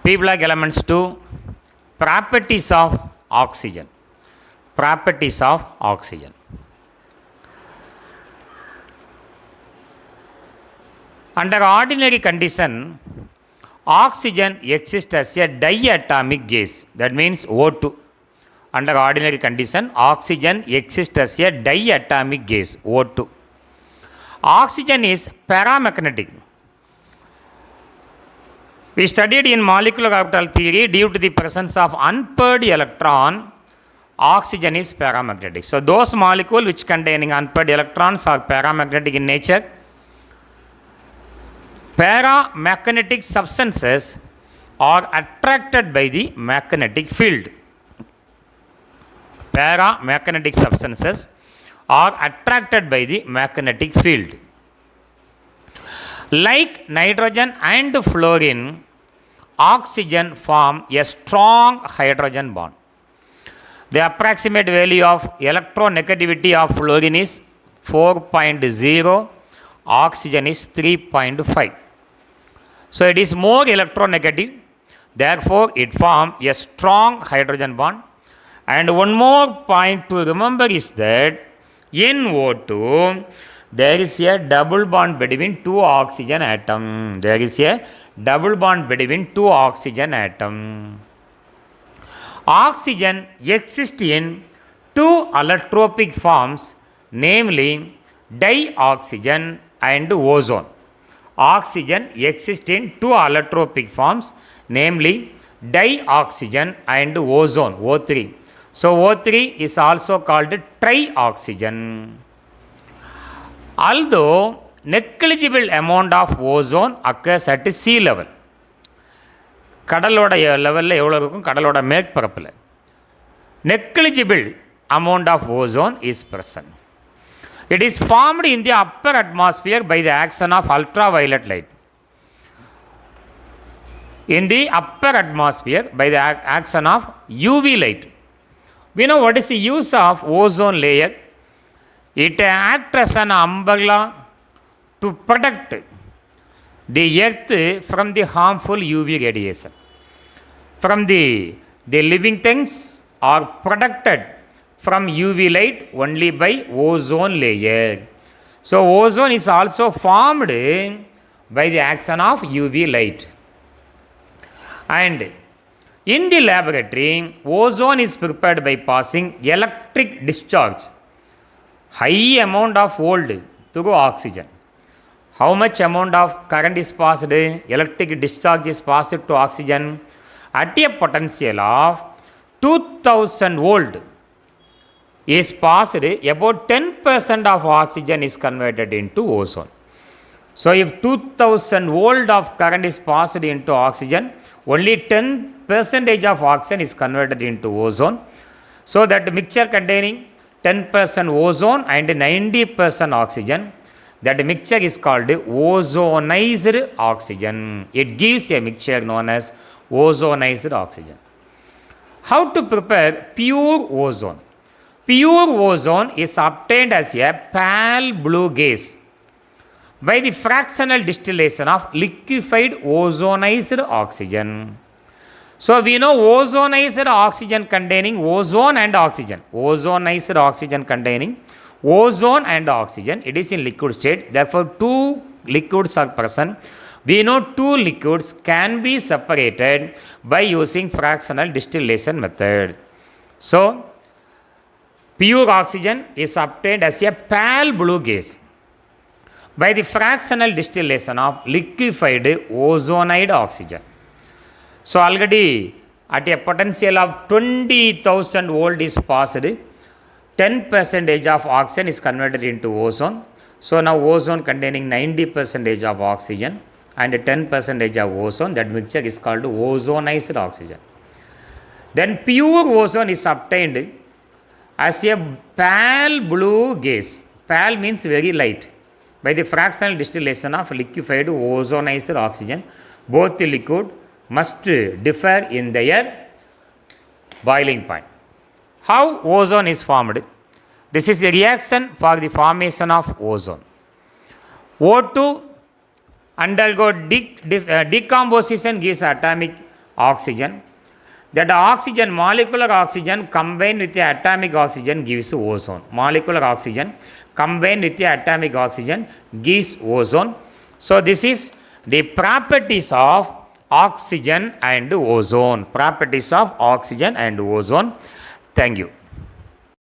P block elements 2. Properties of oxygen. Properties of oxygen. Under ordinary condition, oxygen exists as a diatomic gas. That means O2. Under ordinary condition, oxygen exists as a diatomic gas, O2. Oxygen is paramagnetic. We studied in molecular orbital theory, due to the presence of unpaired electron, oxygen is paramagnetic. So those molecules which containing unpaired electrons are paramagnetic in nature. Paramagnetic substances are attracted by the magnetic field. Paramagnetic substances are attracted by the magnetic field. Like nitrogen and fluorine, oxygen form a strong hydrogen bond. The approximate value of electronegativity of fluorine is 4.0, oxygen is 3.5. So it is more electronegative, therefore it forms a strong hydrogen bond. And one more point to remember is that in O2, there is a double bond between two oxygen atoms. There is a double bond between two oxygen atoms. Oxygen exists in two allotropic forms, namely dioxygen and ozone. Oxygen exists in two allotropic forms, namely dioxygen and ozone, O3. So O3 is also called trioxygen. Although negligible amount of ozone occurs at sea level, கடலோட லெவலில் எவ்வளோ இருக்கும், கடலோட மேற்பரப்பில் negligible amount of ozone is present. It is formed in the upper atmosphere by the action of ultraviolet light. In the upper atmosphere by the action of UV light. We know what is the use of ozone layer. It acts as an umbrella to protect the earth from the harmful UV radiation. From the living things are protected from UV light only by ozone layer. So ozone is also formed by the action of UV light. And in the laboratory, ozone is prepared by passing electric discharge, high amount of volt through oxygen. How much amount of current is passed? Electric discharge is passed to oxygen at a potential of 2000 volt is passed. About 10% of oxygen is converted into ozone. So if 2000 volt of current is passed into oxygen, only 10% of oxygen is converted into ozone. So that mixture containing 10% ozone and 90% oxygen, that mixture is called ozonized oxygen. It gives a mixture known as ozonized oxygen. How to prepare pure ozone? Pure ozone is obtained as a pale blue gas by the fractional distillation of liquefied ozonized oxygen. So we know ozonized oxygen containing ozone and oxygen. Ozonized oxygen containing ozone and oxygen. It is in liquid state. Therefore, two liquids are present. We know two liquids can be separated by using fractional distillation method. So, pure oxygen is obtained as a pale blue gas by the fractional distillation of liquefied ozonized oxygen. So already at a potential of 20,000 volt is passed, 10% of oxygen is converted into ozone. So now ozone containing 90% of oxygen and 10% of ozone, that mixture is called ozonized oxygen. Then pure ozone is obtained as a pale blue gas. Pale means very light. By the fractional distillation of liquefied ozonized oxygen, both the liquid must differ in their boiling point. How ozone is formed? This is a reaction for the formation of ozone. O2 undergo decomposition gives atomic oxygen. That oxygen, molecular oxygen combined with the atomic oxygen gives ozone. Molecular oxygen combined with the atomic oxygen gives ozone. So this is the properties of oxygen and ozone. Properties of oxygen and ozone. Thank you.